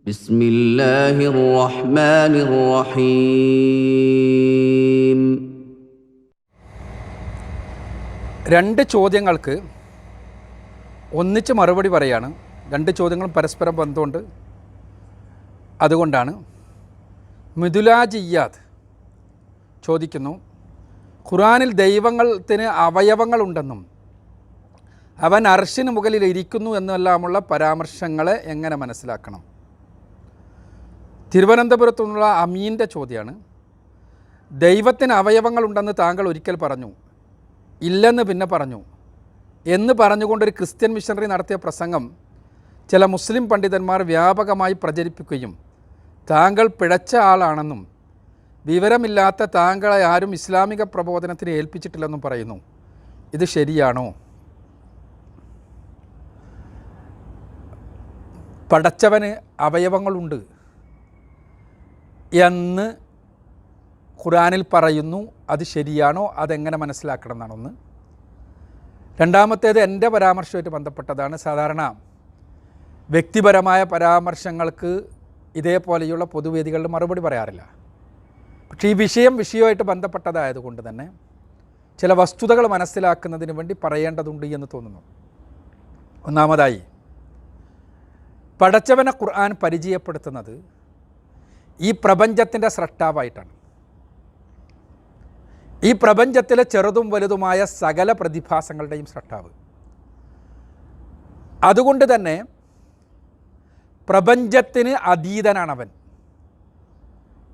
بسم الله الرحمن الرحيم. രണ്ട് ചോദ്യങ്ങൾക്ക് ഒന്നിച്ച് മറുപടി പറയാണ്. രണ്ട് ചോദ്യങ്ങളും പരസ്പരം ബന്ധമുണ്ട്. അതുകൊണ്ടാണ് മിദുലാജിയാദ് ചോദിക്കുന്നു, ഖുർആനിൽ ദൈവത്തിന് അവയവങ്ങളുണ്ടെന്നും അവൻ അർശിന് മുകളിൽ ഇരിക്കുന്നു എന്നെല്ലാമുള്ള പരാമർശങ്ങളെ എങ്ങനെ മനസ്സിലാക്കണം? തിരുവനന്തപുരത്തു നിന്നുള്ള അമീൻ്റെ ചോദ്യമാണ്. ദൈവത്തിന് അവയവങ്ങളുണ്ടെന്ന് താങ്കൾ ഒരിക്കൽ പറഞ്ഞു, ഇല്ലെന്ന് പിന്നെ പറഞ്ഞു എന്ന് പറഞ്ഞുകൊണ്ടൊരു ക്രിസ്ത്യൻ മിഷണറി നടത്തിയ പ്രസംഗം ചില മുസ്ലിം പണ്ഡിതന്മാർ വ്യാപകമായി പ്രചരിപ്പിക്കുകയും താങ്കൾ പിഴച്ച ആളാണെന്നും വിവരമില്ലാത്ത താങ്കളെ ആരും ഇസ്ലാമിക പ്രബോധനത്തിന് ഏൽപ്പിച്ചിട്ടില്ലെന്നും പറയുന്നു. ഇത് ശരിയാണോ? പടച്ചവന് അവയവങ്ങളുണ്ട് എന്ന് ഖുർആനിൽ പറയുന്നു. അത് ശരിയാണോ? അതെങ്ങനെ മനസ്സിലാക്കണം എന്നാണ് ഒന്ന്. രണ്ടാമത്തേത് എൻ്റെ പരാമർശവുമായിട്ട് ബന്ധപ്പെട്ടതാണ്. സാധാരണ വ്യക്തിപരമായ പരാമർശങ്ങൾക്ക് ഇതേപോലെയുള്ള പൊതുവേദികളിൽ മറുപടി പറയാറില്ല. പക്ഷേ ഈ വിഷയവുമായിട്ട് ബന്ധപ്പെട്ടതായതുകൊണ്ട് തന്നെ ചില വസ്തുതകൾ മനസ്സിലാക്കുന്നതിന് വേണ്ടി പറയേണ്ടതുണ്ട് എന്ന് തോന്നുന്നു. ഒന്നാമതായി, പടച്ചവനെ ഖുർആൻ പരിചയപ്പെടുത്തുന്നത് ഈ പ്രപഞ്ചത്തിൻ്റെ സ്രഷ്ടാവായിട്ടാണ്. ഈ പ്രപഞ്ചത്തിലെ ചെറുതും വലുതുമായ സകല പ്രതിഭാസങ്ങളുടെയും സ്രഷ്ടാവ്. അതുകൊണ്ട് തന്നെ പ്രപഞ്ചത്തിന് അതീതനാണവൻ.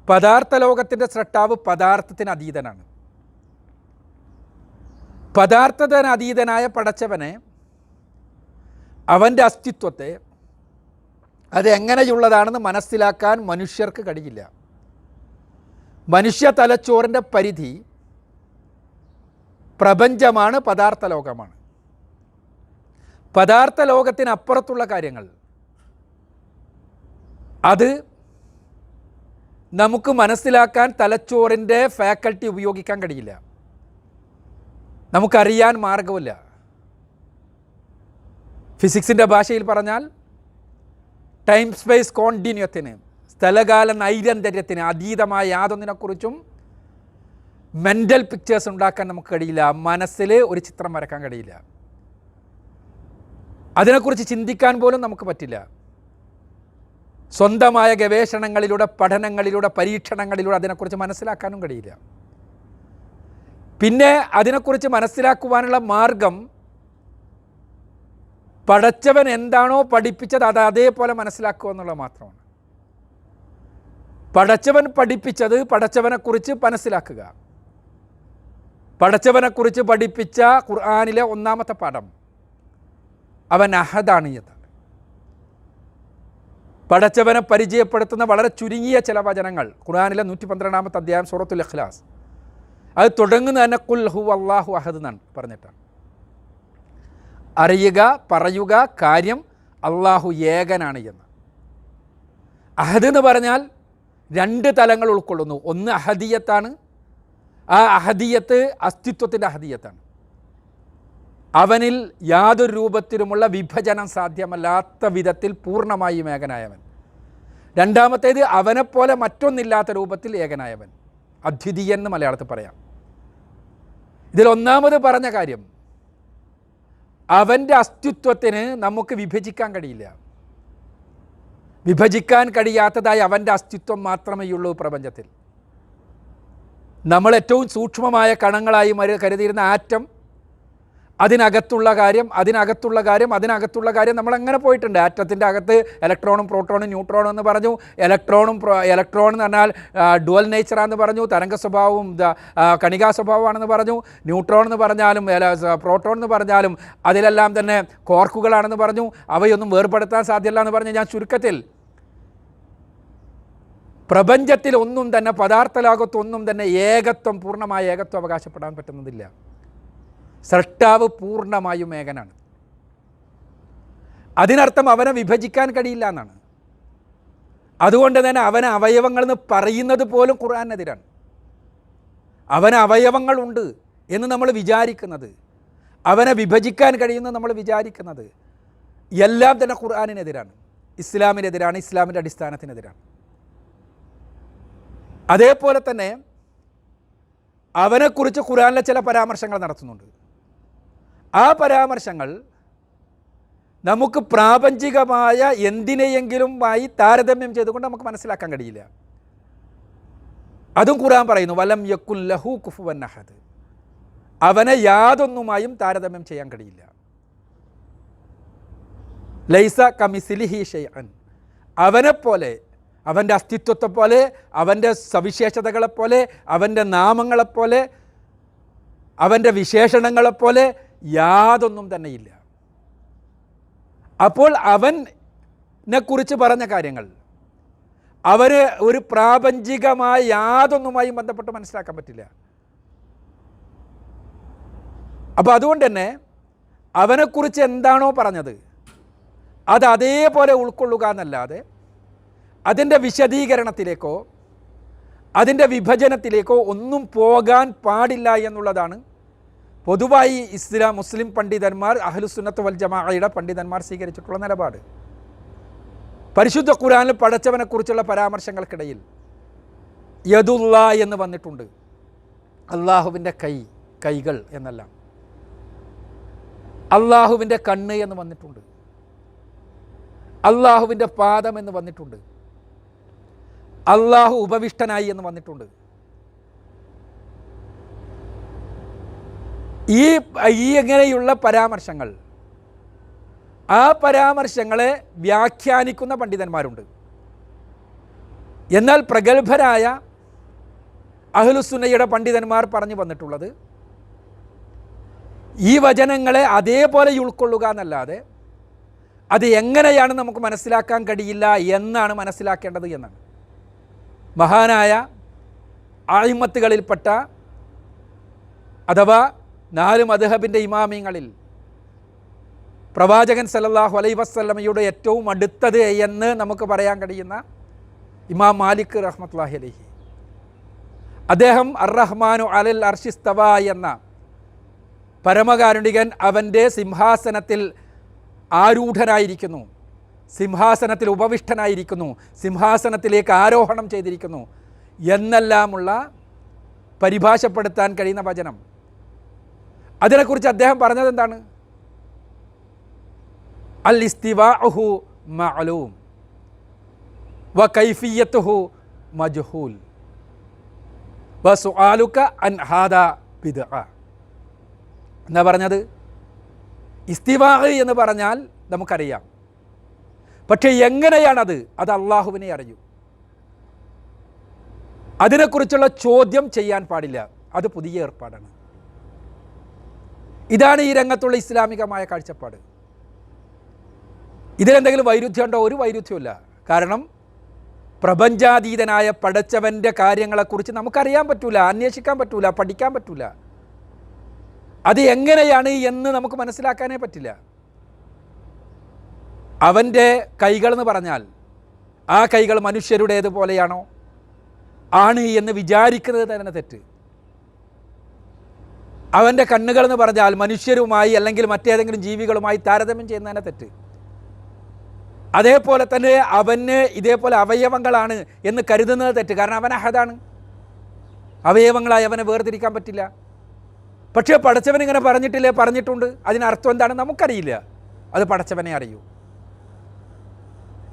പദാർത്ഥ ലോകത്തിൻ്റെ സ്രഷ്ടാവ് പദാർത്ഥത്തിന് അതീതനാണ്. പദാർത്ഥത്തിന് അതീതനായ പടച്ചവനെ, അവൻ്റെ അസ്തിത്വത്തെ, അത് എങ്ങനെയുള്ളതാണെന്ന് മനസ്സിലാക്കാൻ മനുഷ്യർക്ക് കഴിയില്ല. മനുഷ്യ തലച്ചോറിൻ്റെ പരിധി പ്രപഞ്ചമാണ്, പദാർത്ഥ ലോകമാണ്. പദാർത്ഥ ലോകത്തിനപ്പുറത്തുള്ള കാര്യങ്ങൾ അത് നമുക്ക് മനസ്സിലാക്കാൻ തലച്ചോറിൻ്റെ ഫാക്കൽറ്റി ഉപയോഗിക്കാൻ കഴിയില്ല. നമുക്കറിയാൻ മാർഗമില്ല. ഫിസിക്സിൻ്റെ ഭാഷയിൽ പറഞ്ഞാൽ ടൈം സ്പേസ് കോണ്ടിന്യൂത്തിന്, സ്ഥലകാല നൈരന്തര്യത്തിന് അതീതമായ യാതൊന്നിനെക്കുറിച്ചും മെൻ്റൽ പിക്ചേഴ്സ് ഉണ്ടാക്കാൻ നമുക്ക് കഴിയില്ല. മനസ്സിൽ ഒരു ചിത്രം വരക്കാൻ കഴിയില്ല. അതിനെക്കുറിച്ച് ചിന്തിക്കാൻ പോലും നമുക്ക് പറ്റില്ല. സ്വന്തമായ ഗവേഷണങ്ങളിലൂടെ, പഠനങ്ങളിലൂടെ, പരീക്ഷണങ്ങളിലൂടെ അതിനെക്കുറിച്ച് മനസ്സിലാക്കാനും കഴിയില്ല. പിന്നെ അതിനെക്കുറിച്ച് മനസ്സിലാക്കുവാനുള്ള മാർഗം പടച്ചവൻ എന്താണോ പഠിപ്പിച്ചത് അത് അതേപോലെ മനസ്സിലാക്കുക എന്നുള്ളത് മാത്രമാണ്. പടച്ചവൻ പഠിപ്പിച്ചത് പടച്ചവനെക്കുറിച്ച് മനസ്സിലാക്കുക. പടച്ചവനെക്കുറിച്ച് പഠിപ്പിച്ച ഖുർആനിലെ ഒന്നാമത്തെ പാഠം അവൻ അഹദാണ് എന്നാണ്. പടച്ചവനെ പരിചയപ്പെടുത്തുന്ന വളരെ ചുരുങ്ങിയ ചില വചനങ്ങൾ ഖുർആനിലെ 112-ാമത്തെ അധ്യായം സൂറത്തുൽ ഇഖ്ലാസ്. അത് തുടങ്ങുന്ന തന്നെ ഖുൽ ഹുവല്ലാഹു അഹദ് എന്നാണ് പറഞ്ഞിട്ടാണ്. അറിയുക, പറയുക കാര്യം അള്ളാഹു ഏകനാണ് എന്ന്. അഹദ് എന്ന് പറഞ്ഞാൽ രണ്ട് തലങ്ങൾ ഉൾക്കൊള്ളുന്നു. ഒന്ന് അഹദിയത്താണ്. ആ അഹദിയത്ത് അസ്തിത്വത്തിൻ്റെ അഹദിയത്താണ്. അവനിൽ യാതൊരു രൂപത്തിലുമുള്ള വിഭജനം സാധ്യമല്ലാത്ത വിധത്തിൽ പൂർണ്ണമായും ഏകനായവൻ. രണ്ടാമത്തേത് അവനെപ്പോലെ മറ്റൊന്നില്ലാത്ത രൂപത്തിൽ ഏകനായവൻ, അദ്വിതീയൻ എന്ന് മലയാളത്തിൽ പറയാം. ഇതിൽ ഒന്നാമത് പറഞ്ഞ കാര്യം, അവൻ്റെ അസ്തിത്വത്തിന് നമുക്ക് വിഭജിക്കാൻ കഴിയില്ല. വിഭജിക്കാൻ കഴിയാത്തതായി അവൻ്റെ അസ്തിത്വം മാത്രമേ ഉള്ളൂ പ്രപഞ്ചത്തിൽ. നമ്മൾ ഏറ്റവും സൂക്ഷ്മമായ കണങ്ങളായി കരുതിയിരുന്ന ആറ്റം, അതിനകത്തുള്ള കാര്യം നമ്മളങ്ങനെ പോയിട്ടുണ്ട്. ആറ്റത്തിൻ്റെ അകത്ത് ഇലക്ട്രോണും പ്രോട്ടോണും ന്യൂട്രോണും എന്ന് പറഞ്ഞു. ഇലക്ട്രോൺ എന്ന് പറഞ്ഞാൽ ഡുവൽ നേച്ചറാണെന്ന് പറഞ്ഞു. തരംഗ സ്വഭാവവും കണികാ സ്വഭാവമാണെന്ന് പറഞ്ഞു. ന്യൂട്രോൺ എന്ന് പറഞ്ഞാലും പ്രോട്ടോൺ എന്ന് പറഞ്ഞാലും അതിലെല്ലാം തന്നെ കോർക്കുകളാണെന്ന് പറഞ്ഞു. അവയൊന്നും വേർപെടുത്താൻ സാധ്യമല്ല എന്ന് പറഞ്ഞു. ഞാൻ ചുരുക്കത്തിൽ പ്രപഞ്ചത്തിൽ ഒന്നും തന്നെ, പദാർത്ഥ ലോകത്തൊന്നും തന്നെ ഏകത്വം, പൂർണ്ണമായ ഏകത്വം അവകാശപ്പെടാൻ പറ്റുന്നതില്ല. സ്രഷ്ടാവ് പൂർണ്ണമായും ഏകനാണ്. അതിനർത്ഥം അവനെ വിഭജിക്കാൻ കഴിയില്ല എന്നാണ്. അതുകൊണ്ട് തന്നെ അവന് അവയവങ്ങളെന്ന് പറയുന്നത് പോലും ഖുർആനെതിരാണ്. അവന് അവയവങ്ങളുണ്ട് എന്ന് നമ്മൾ വിചാരിക്കുന്നത്, അവനെ വിഭജിക്കാൻ കഴിയുമെന്ന് നമ്മൾ വിചാരിക്കുന്നത് എല്ലാം തന്നെ ഖുർആനിനെതിരാണ്. ഇസ്ലാമിനെതിരാണ്, ഇസ്ലാമിൻ്റെ അടിസ്ഥാനത്തിനെതിരാണ്. അതേപോലെ തന്നെ അവനെക്കുറിച്ച് ഖുർആനിലെ ചില പരാമർശങ്ങൾ നടത്തുന്നുണ്ട്. ആ പരാമർശങ്ങൾ നമുക്ക് പ്രാപഞ്ചികമായ എന്തിനെയെങ്കിലുമായി താരതമ്യം ചെയ്തുകൊണ്ട് നമുക്ക് മനസ്സിലാക്കാൻ കഴിയില്ല. അതും ഖുർആൻ പറയുന്നു, വലം യക്കുൻ ലഹു കുഫുവൻ അഹദ്, അവനെ യാതൊന്നുമായും താരതമ്യം ചെയ്യാൻ കഴിയില്ല. ലൈസ കമിസ്ലിഹി ഷൈഅൻ, അവനെപ്പോലെ, അവൻ്റെ അസ്തിത്വത്തെപ്പോലെ, അവൻ്റെ സവിശേഷതകളെപ്പോലെ, അവൻ്റെ നാമങ്ങളെപ്പോലെ, അവൻ്റെ വിശേഷണങ്ങളെപ്പോലെ യാതൊന്നും തന്നെയില്ല. അപ്പോൾ അവനെക്കുറിച്ച് പറഞ്ഞ കാര്യങ്ങൾ അവന് ഒരു പ്രാപഞ്ചികമായ യാതൊന്നുമായും ബന്ധപ്പെട്ട് മനസ്സിലാക്കാൻ പറ്റില്ല. അപ്പോൾ അതുകൊണ്ട് തന്നെ അവനെക്കുറിച്ച് എന്താണോ പറഞ്ഞത് അത് അതേപോലെ ഉൾക്കൊള്ളുക എന്നല്ലാതെ അതിൻ്റെ വിശദീകരണത്തിലേക്കോ അതിൻ്റെ വിഭജനത്തിലേക്കോ ഒന്നും പോകാൻ പാടില്ല എന്നുള്ളതാണ് പൊതുവായി മുസ്ലിം പണ്ഡിതന്മാർ, അഹ്ലുസുന്നത്ത് വൽ ജമാഅയുടെ പണ്ഡിതന്മാർ സ്വീകരിച്ചിട്ടുള്ള നിലപാട്. പരിശുദ്ധ ഖുർആനിൽ പടച്ചവനെക്കുറിച്ചുള്ള പരാമർശങ്ങൾക്കിടയിൽ യദുല്ല എന്ന് വന്നിട്ടുണ്ട്, അള്ളാഹുവിൻ്റെ കൈകൾ എന്നല്ല. അള്ളാഹുവിൻ്റെ കണ്ണ് എന്ന് വന്നിട്ടുണ്ട്, അള്ളാഹുവിൻ്റെ പാദം എന്ന് വന്നിട്ടുണ്ട്, അള്ളാഹു ഉപവിഷ്ടനായി എന്ന് വന്നിട്ടുണ്ട്. ഈ എങ്ങനെയുള്ള പരാമർശങ്ങൾ, ആ പരാമർശങ്ങളെ വ്യാഖ്യാനിക്കുന്ന പണ്ഡിതന്മാരുണ്ട്. എന്നാൽ പ്രഗത്ഭരായ അഹ്ലുസുന്നയുടെ പണ്ഡിതന്മാർ പറഞ്ഞു വന്നിട്ടുള്ളത് ഈ വചനങ്ങളെ അതേപോലെ ഉൾക്കൊള്ളുക എന്നല്ലാതെ അത് എങ്ങനെയാണ് നമുക്ക് മനസ്സിലാക്കാൻ കഴിയില്ല എന്നാണ് മനസ്സിലാക്കേണ്ടത് എന്നാണ്. മഹാനായ ആയിമത്തുകളിൽപ്പെട്ട അഥവാ 4 മദ്ഹബിൻ്റെ ഇമാമിങ്ങളിൽ പ്രവാചകൻ സല്ലല്ലാഹു അലൈഹി വസല്ലമയുടെ ഏറ്റവും അടുത്തത് എന്ന് നമുക്ക് പറയാൻ കഴിയുന്ന ഇമാം മാലിക് റഹ്മത്തുള്ളാഹി അലൈഹി, അദ്ദേഹം അർ-റഹ്മാനു അലൽ അർശിസ്തവ എന്ന പരമകാരുണികൻ അവൻ്റെ സിംഹാസനത്തിൽ ആരൂഢനായിരിക്കുന്നു, സിംഹാസനത്തിൽ ഉപവിഷ്ടനായിരിക്കുന്നു, സിംഹാസനത്തിലേക്ക് ആരോഹണം ചെയ്തിരിക്കുന്നു എന്നെല്ലാമുള്ള പരിഭാഷപ്പെടുത്താൻ കഴിയുന്ന വചനം, അതിനെക്കുറിച്ച് അദ്ദേഹം പറഞ്ഞത് എന്താണ്? അൽ ഇസ്തിവാഉഹു മഅലൂം വ കൈഫിയത്തുഹു മജ്ഹൂൽ വ സുആലുക അൻ ഹാദാ ബിദ്അ. എന്താ പറഞ്ഞത്? ഇസ്തിവാ എന്ന് പറഞ്ഞാൽ നമുക്കറിയാം, പക്ഷേ എങ്ങനെയാണത്? അത് അള്ളാഹുവിനെ അറിയൂ. അതിനെക്കുറിച്ചുള്ള ചോദ്യം ചെയ്യാൻ പാടില്ല, അത് പുതിയ ഏർപ്പാടാണ്. ഇതാണ് ഈ രംഗത്തുള്ള ഇസ്ലാമികമായ കാഴ്ചപ്പാട്. ഇതിലെന്തെങ്കിലും വൈരുദ്ധ്യമുണ്ടോ? ഒരു വൈരുദ്ധ്യമില്ല. കാരണം പ്രപഞ്ചാതീതനായ പടച്ചവൻ്റെ കാര്യങ്ങളെക്കുറിച്ച് നമുക്കറിയാൻ പറ്റൂല, അന്വേഷിക്കാൻ പറ്റൂല, പഠിക്കാൻ പറ്റൂല. അത് എങ്ങനെയാണ് എന്ന് നമുക്ക് മനസ്സിലാക്കാനേ പറ്റില്ല. അവൻ്റെ കൈകൾ എന്ന് പറഞ്ഞാൽ ആ കൈകൾ മനുഷ്യരുടേതുപോലെയാണോ? ആണ് എന്ന് വിചാരിക്കുന്നത് തന്നെ തെറ്റ്. അവൻ്റെ കണ്ണുകൾ എന്ന് പറഞ്ഞാൽ മനുഷ്യരുമായി അല്ലെങ്കിൽ മറ്റേതെങ്കിലും ജീവികളുമായി താരതമ്യം ചെയ്യുന്നതിനെ തെറ്റ്. അതേപോലെ തന്നെ അവന് ഇതേപോലെ അവയവങ്ങളാണ് എന്ന് കരുതുന്നത് തെറ്റ്. കാരണം അവൻ അഹദാണ്, അവയവങ്ങളായി അവനെ വേർതിരിക്കാൻ പറ്റില്ല. പക്ഷേ പടച്ചവൻ ഇങ്ങനെ പറഞ്ഞിട്ടില്ലേ? പറഞ്ഞിട്ടുണ്ട്. അതിനർത്ഥം എന്താണെന്ന് നമുക്കറിയില്ല, അത് പടച്ചവനെ അറിയൂ.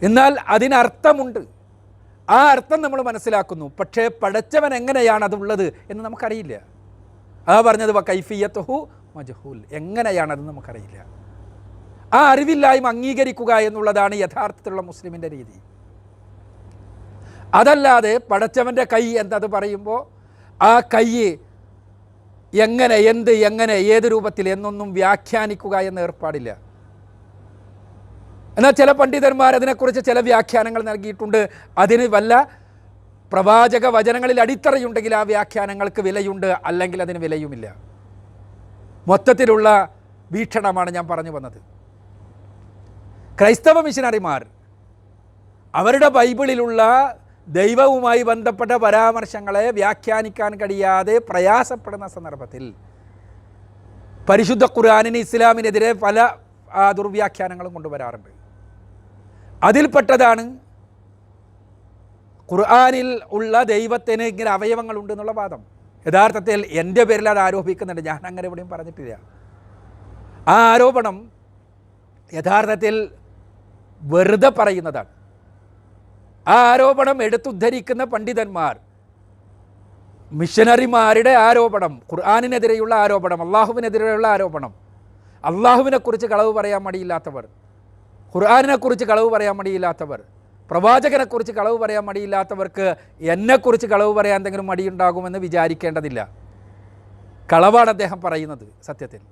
എന്നാൽ അതിനർത്ഥമുണ്ട്, ആ അർത്ഥം നമ്മൾ മനസ്സിലാക്കുന്നു. പക്ഷേ പടച്ചവൻ എങ്ങനെയാണ് അതുള്ളത് എന്ന് നമുക്കറിയില്ല. ആ പറഞ്ഞത് കൈഫിയത്തുഹു മജ്ഹൂൽ, എങ്ങനെയാണത് നമുക്കറിയില്ല. ആ അറിവില്ലായ്മ അംഗീകരിക്കുക എന്നുള്ളതാണ് യഥാർത്ഥത്തിലുള്ള മുസ്ലിമിൻ്റെ രീതി. അതല്ലാതെ പടച്ചവൻ്റെ കൈ എന്നത് പറയുമ്പോൾ ആ കൈ എങ്ങനെ, എന്ത്, എങ്ങനെ, ഏത് രൂപത്തിൽ എന്നൊന്നും വ്യാഖ്യാനിക്കുക എന്ന ഏർപ്പാടില്ല. എന്നാൽ ചില പണ്ഡിതന്മാർ അതിനെക്കുറിച്ച് ചില വ്യാഖ്യാനങ്ങൾ നൽകിയിട്ടുണ്ട്. അതിന് വല്ല പ്രവാചക വചനങ്ങളിൽ അടിത്തറയുണ്ടെങ്കിൽ ആ വ്യാഖ്യാനങ്ങൾക്ക് വിലയുണ്ട്, അല്ലെങ്കിൽ അതിന് വിലയുമില്ല. മൊത്തത്തിലുള്ള വീക്ഷണമാണ് ഞാൻ പറഞ്ഞു വന്നത്. ക്രൈസ്തവ മിഷനറിമാർ അവരുടെ ബൈബിളിലുള്ള ദൈവവുമായി ബന്ധപ്പെട്ട പരാമർശങ്ങളെ വ്യാഖ്യാനിക്കാൻ കഴിയാതെ പ്രയാസപ്പെടുന്ന സന്ദർഭത്തിൽ പരിശുദ്ധ ഖുർആനിന് ഇസ്ലാമിനെതിരെ പല ദുർവ്യാഖ്യാനങ്ങളും കൊണ്ടുവരാറുണ്ട്. അതിൽപ്പെട്ടതാണ് ഖുർആനിൽ ഉള്ള ദൈവത്തിന് ഇങ്ങനെ അവയവങ്ങളുണ്ട് എന്നുള്ള വാദം. യഥാർത്ഥത്തിൽ എൻ്റെ പേരിൽ അത് ആരോപിക്കുന്നുണ്ട്, ഞാൻ അങ്ങനെ എവിടെയും പറഞ്ഞിട്ടില്ല. ആ ആരോപണം യഥാർത്ഥത്തിൽ വെറുതെ പറയുന്നതാണ്. ആ ആരോപണം എടുത്തുദ്ധരിക്കുന്ന പണ്ഡിതന്മാർ, മിഷനറിമാരുടെ ആരോപണം, ഖുർആനിനെതിരെയുള്ള ആരോപണം, അള്ളാഹുവിനെതിരെയുള്ള ആരോപണം, അള്ളാഹുവിനെക്കുറിച്ച് കളവ് പറയാൻ മടിയില്ലാത്തവർ, ഖുർആനിനെക്കുറിച്ച് കളവ് പറയാൻ മടിയില്ലാത്തവർ, പ്രവാചകനെക്കുറിച്ച് കളവ് പറയാൻ മടിയില്ലാത്തവർക്ക് എന്നെക്കുറിച്ച് കളവ് പറയാൻ എന്തെങ്കിലും മടിയുണ്ടാകുമെന്ന് വിചാരിക്കേണ്ടതില്ല. കളവാണ് അദ്ദേഹം പറയുന്നത് സത്യത്തിൽ.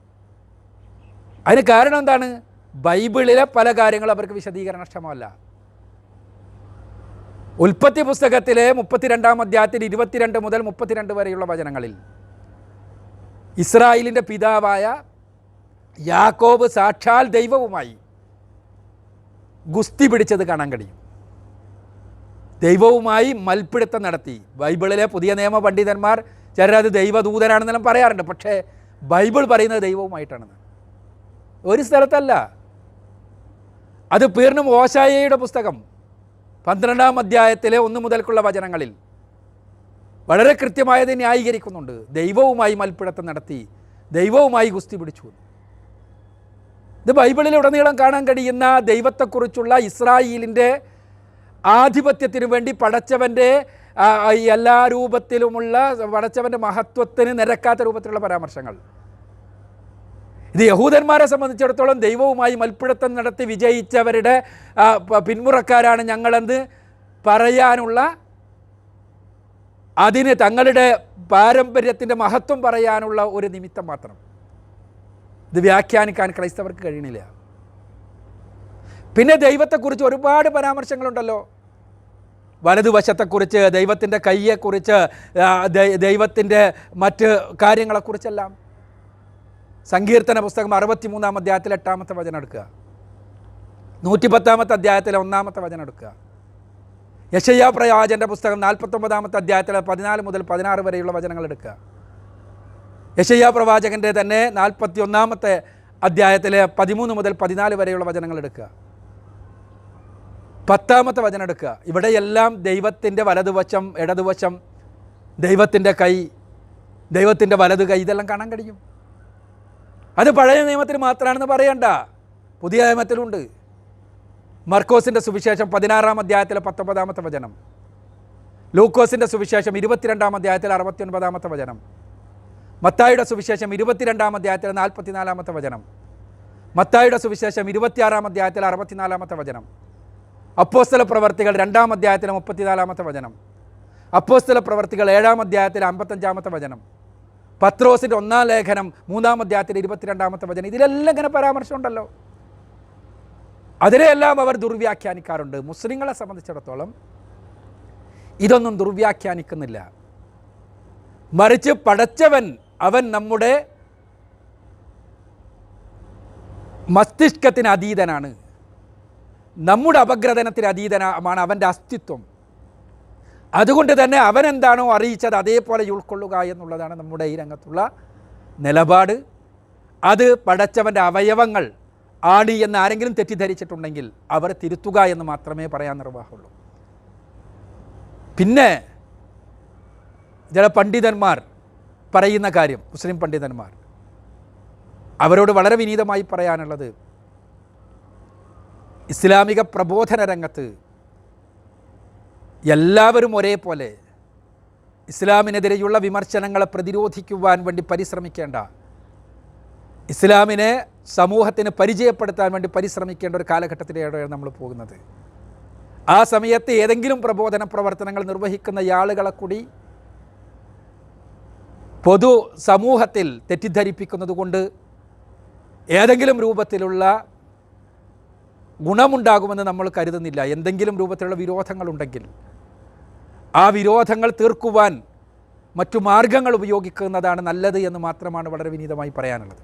അതിന് കാരണം എന്താണ്? ബൈബിളിലെ പല കാര്യങ്ങളും അവർക്ക് വിശദീകരണക്ഷമമല്ല. ഉൽപ്പത്തി പുസ്തകത്തിലെ 32-ാം അധ്യായത്തിൽ 22 മുതൽ 32 വരെയുള്ള വചനങ്ങളിൽ ഇസ്രായേലിൻ്റെ പിതാവായ യാക്കോബ് സാക്ഷാൽ ദൈവവുമായി ഗുസ്തി പിടിച്ചത് കാണാൻ കഴിയും. ദൈവവുമായി മൽപ്പിടുത്തം നടത്തി. ബൈബിളിലെ പുതിയ നിയമ പണ്ഡിതന്മാർ ചിലരത് ദൈവദൂതനാണെന്നെല്ലാം പറയാറുണ്ട്. പക്ഷേ ബൈബിൾ പറയുന്നത് ദൈവവുമായിട്ടാണെന്ന്. ഒരു സ്ഥലത്തല്ല. അത് പീർണും ഓശായയുടെ പുസ്തകം 12-ാം അധ്യായത്തിലെ 1 മുതൽക്കുള്ള വചനങ്ങളിൽ വളരെ കൃത്യമായത് ന്യായീകരിക്കുന്നുണ്ട്. ദൈവവുമായി മൽപ്പിടുത്തം നടത്തി, ദൈവവുമായി ഗുസ്തി പിടിച്ചു. ഇത് ബൈബിളിൽ ഉടനീളം കാണാൻ കഴിയുന്ന ദൈവത്തെക്കുറിച്ചുള്ള ഇസ്രായേലിൻ്റെ ആധിപത്യത്തിനു വേണ്ടി പടച്ചവൻ്റെ എല്ലാ രൂപത്തിലുമുള്ള പടച്ചവൻ്റെ മഹത്വത്തിന് നിരക്കാത്ത രൂപത്തിലുള്ള പരാമർശങ്ങൾ. ഇത് യഹൂദന്മാരെ സംബന്ധിച്ചിടത്തോളം ദൈവവുമായി മൽപ്പിടുത്തം നടത്തി വിജയിച്ചവരുടെ പിന്മുറക്കാരാണ് ഞങ്ങളെന്ന് പറയാനുള്ള, അതിന് തങ്ങളുടെ പാരമ്പര്യത്തിൻ്റെ മഹത്വം പറയാനുള്ള ഒരു നിമിത്തം മാത്രം. ഇത് വ്യാഖ്യാനിക്കാൻ ക്രൈസ്തവർക്ക് കഴിയണില്ല. പിന്നെ ദൈവത്തെക്കുറിച്ച് ഒരുപാട് പരാമർശങ്ങളുണ്ടല്ലോ. വലതുവശത്തെക്കുറിച്ച്, ദൈവത്തിൻ്റെ കൈയെക്കുറിച്ച്, ദൈവത്തിൻ്റെ മറ്റ് കാര്യങ്ങളെക്കുറിച്ചെല്ലാം. സങ്കീർത്തന പുസ്തകം 63-ാം അധ്യായത്തിലെ 8-ാമത്തെ വചനം എടുക്കുക, 110-ാമത്തെ അധ്യായത്തിലെ 1-ാമത്തെ വചനം എടുക്കുക, യെശയ്യാ പ്രവാചകൻ്റെ പുസ്തകം 49-ാമത്തെ അധ്യായത്തിലെ 14 മുതൽ 16 വരെയുള്ള വചനങ്ങൾ എടുക്കുക. യെശയ്യാ പ്രവാചകൻ്റെ തന്നെ 41-ാമത്തെ അധ്യായത്തിലെ 13 മുതൽ 14 വരെയുള്ള വചനങ്ങൾ എടുക്കുക. 10-ാമത്തെ വചനം എടുക്കുക. ഇവിടെയെല്ലാം ദൈവത്തിൻ്റെ വലതുവശം, ഇടതുവശം, ദൈവത്തിൻ്റെ കൈ, ദൈവത്തിൻ്റെ വലതു കൈ, ഇതെല്ലാം കാണാൻ കഴിയും. അത് പഴയ നിയമത്തിൽ മാത്രമാണെന്ന് പറയണ്ട, പുതിയ നിയമത്തിലുണ്ട്. മർക്കോസിൻ്റെ സുവിശേഷം 16-ാം അധ്യായത്തിലെ 19-ാമത്തെ വചനം, ലൂക്കോസിൻ്റെ സുവിശേഷം 22-ാം അധ്യായത്തിലെ 69-ാമത്തെ വചനം, മത്തായിയുടെ സുവിശേഷം 22-ാം അധ്യായത്തിലെ 44-ാമത്തെ വചനം, മത്തായിയുടെ സുവിശേഷം 26-ാം അധ്യായത്തിലെ 64-ാമത്തെ വചനം, അപ്പോസ്തല പ്രവർത്തികൾ 2-ാം അധ്യായത്തിലെ 34-ാമത്തെ വചനം, അപ്പോസ്തല പ്രവർത്തികൾ 7-ാം അധ്യായത്തിലെ 55-ാമത്തെ വചനം, പത്രോസിൻ്റെ 1-ാം ലേഖനം 3-ാം അധ്യായത്തിലെ 22-ാമത്തെ വചനം. ഇതിലെല്ലാം ഇങ്ങനെ പരാമർശമുണ്ടല്ലോ. അതിനെല്ലാം അവർ ദുർവ്യാഖ്യാനിക്കാറുണ്ട്. മുസ്ലിങ്ങളെ സംബന്ധിച്ചിടത്തോളം ഇതൊന്നും ദുർവ്യാഖ്യാനിക്കുന്നില്ല. മറിച്ച് പടച്ചവൻ അവൻ നമ്മുടെ മസ്തിഷ്കത്തിന് അതീതനാണ്, നമ്മുടെ അപഗ്രഥനത്തിന് അതീതമാണ് അവൻ്റെ അസ്തിത്വം. അതുകൊണ്ട് തന്നെ അവൻ എന്താണോ അറിയിച്ചത് അതേപോലെ ഉൾക്കൊള്ളുക എന്നുള്ളതാണ് നമ്മുടെ ഈ രംഗത്തുള്ള നിലപാട്. അത് പടച്ചവൻ്റെ അവയവങ്ങൾ ആണ് എന്ന് ആരെങ്കിലും തെറ്റിദ്ധരിച്ചിട്ടുണ്ടെങ്കിൽ അവർ തിരുത്തുക എന്ന് മാത്രമേ പറയാൻ നിർവാഹമുള്ളൂ. പിന്നെ ചില പണ്ഡിതന്മാർ പറയുന്ന കാര്യം, മുസ്ലിം പണ്ഡിതന്മാർ, അവരോട് വളരെ വിനീതമായി പറയാനുള്ളത്, ഇസ്ലാമിക പ്രബോധന രംഗത്ത് എല്ലാവരും ഒരേപോലെ ഇസ്ലാമിനെതിരെയുള്ള വിമർശനങ്ങളെ പ്രതിരോധിക്കുവാൻ വേണ്ടി പരിശ്രമിക്കേണ്ട, ഇസ്ലാമിനെ സമൂഹത്തിന് പരിചയപ്പെടുത്താൻ വേണ്ടി പരിശ്രമിക്കേണ്ട ഒരു കാലഘട്ടത്തിലൂടെയാണ് നമ്മൾ പോകുന്നത്. ആ സമയത്ത് ഏതെങ്കിലും പ്രബോധന പ്രവർത്തനങ്ങൾ നിർവഹിക്കുന്ന ആളുകളെ കൂടി പൊതു സമൂഹത്തിൽ തെറ്റിദ്ധരിപ്പിക്കുന്നത് കൊണ്ട് ഏതെങ്കിലും രൂപത്തിലുള്ള ഗുണമുണ്ടാകുമെന്ന് നമ്മൾ കരുതുന്നില്ല. എന്തെങ്കിലും രൂപത്തിലുള്ള വിരോധങ്ങളുണ്ടെങ്കിൽ ആ വിരോധങ്ങൾ തീർക്കുവാൻ മറ്റു മാർഗങ്ങൾ ഉപയോഗിക്കുന്നതാണ് നല്ലത് എന്ന് മാത്രമാണ് വളരെ വിനീതമായി പറയാനുള്ളത്.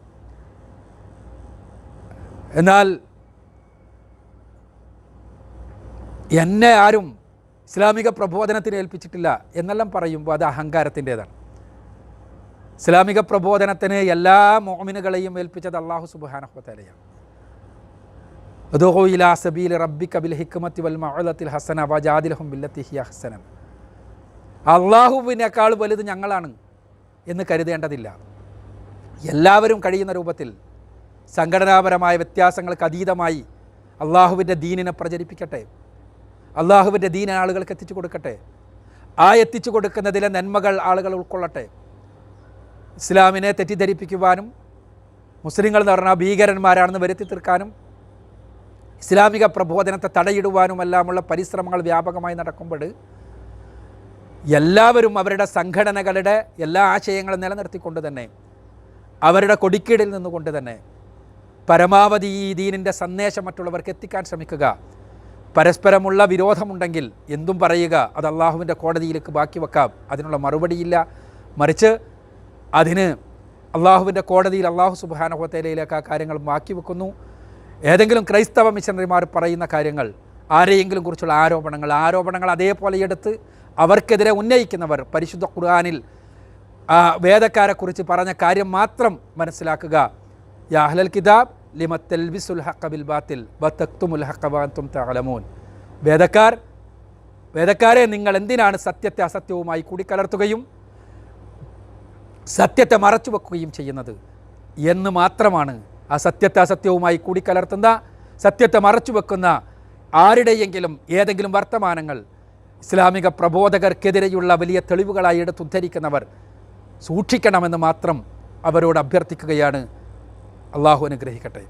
എന്നാൽ എന്നെ ആരും ഇസ്ലാമിക പ്രബോധനത്തിന് ഏൽപ്പിച്ചിട്ടില്ല എന്നെല്ലാം പറയുമ്പോൾ അത് അഹങ്കാരത്തിൻ്റേതാണ്. ഇസ്ലാമിക പ്രബോധനത്തിന് എല്ലാ മുഅ്മിനുകളെയും ഏൽപ്പിച്ചത് അല്ലാഹു സുബ്ഹാനഹു വ തആലയാണ്. ഉദ്ഉ ഇലാ സബീലി റബ്ബിക ബിൽ ഹിക്മത്തി വൽ മൗഇദത്തിൽ ഹസന വജാദിൽഹും ബില്ലത്തി ഹിയ അഹ്സന. അള്ളാഹുവിനേക്കാൾ വലുത് ഞങ്ങളാണ് എന്ന് കരുതേണ്ടതില്ല. എല്ലാവരും കഴിയുന്ന രൂപത്തിൽ സംഘടനാപരമായ വ്യത്യാസങ്ങൾക്ക് അതീതമായി അള്ളാഹുവിൻ്റെ ദീനിനെ പ്രചരിപ്പിക്കട്ടെ. അള്ളാഹുവിൻ്റെ ദീൻ ആളുകൾക്ക് എത്തിച്ചു കൊടുക്കട്ടെ. ആ എത്തിച്ചു കൊടുക്കുന്നതിലെ നന്മകൾ ആളുകൾ ഉൾക്കൊള്ളട്ടെ. ഇസ്ലാമിനെ തെറ്റിദ്ധരിപ്പിക്കുവാനും മുസ്ലിങ്ങൾ എന്ന് പറഞ്ഞാൽ ഭീകരന്മാരാണെന്ന് വരുത്തി തീർക്കാനും ഇസ്ലാമിക പ്രബോധനത്തെ തടയിടുവാനുമെല്ലാമുള്ള പരിശ്രമങ്ങൾ വ്യാപകമായി നടക്കുമ്പോൾ എല്ലാവരും അവരുടെ സംഘടനകളുടെ എല്ലാ ആശയങ്ങളും നിലനിർത്തിക്കൊണ്ട് തന്നെ അവരുടെ കൊടിക്കീഴിൽ നിന്നുകൊണ്ട് തന്നെ പരമാവധി ഈ ദീനിൻ്റെ സന്ദേശം മറ്റുള്ളവർക്ക് എത്തിക്കാൻ ശ്രമിക്കുക. പരസ്പരമുള്ള വിരോധമുണ്ടെങ്കിൽ എന്തും പറയുക, അത് അള്ളാഹുവിൻ്റെ കോടതിയിലേക്ക് ബാക്കി വെക്കാം. അതിനുള്ള മറുപടിയില്ല. മറിച്ച് അതിന് അള്ളാഹുവിൻ്റെ കോടതിയിൽ അള്ളാഹു സുബ്ഹാനഹു വ തആലയിലേക്ക് ആ കാര്യങ്ങൾ ബാക്കി വെക്കുന്നു. ഏതെങ്കിലും ക്രൈസ്തവ മിഷണറിമാർ പറയുന്ന കാര്യങ്ങൾ, ആരെയെങ്കിലും കുറിച്ചുള്ള ആരോപണങ്ങൾ അതേപോലെ എടുത്ത് അവർക്കെതിരെ ഉന്നയിക്കുന്നവർ പരിശുദ്ധ ഖുർആനിൽ വേദക്കാരെക്കുറിച്ച് പറഞ്ഞ കാര്യം മാത്രം മനസ്സിലാക്കുക. യാ അഹ്ലൽ കിതാബ് ലിമ തൽബിസുൽ ഹഖ ബിൽ ബാത്തിൽ വതക്തുമുൽ ഹഖ വഅൻതും തഅലമൂൻ. വേദക്കാരെ നിങ്ങൾ എന്തിനാണ് സത്യത്തെ അസത്യവുമായി കൂടിക്കലർത്തുകയും സത്യത്തെ മറച്ചു വെക്കുകയും ചെയ്യുന്നത് എന്ന് മാത്രമാണ്. ആ സത്യത്തെ അസത്യവുമായി കൂടിക്കലർത്തുന്ന, സത്യത്തെ മറച്ചു വെക്കുന്ന ആരുടെയെങ്കിലും ഏതെങ്കിലും വർത്തമാനങ്ങൾ ഇസ്ലാമിക പ്രബോധകർക്കെതിരെയുള്ള വലിയ തെളിവുകളായി എടുത്തുദ്ധരിക്കുന്നവർ സൂക്ഷിക്കണമെന്ന് മാത്രം അവരോട് അഭ്യർത്ഥിക്കുകയാണ്. അള്ളാഹു അനുഗ്രഹിക്കട്ടെ.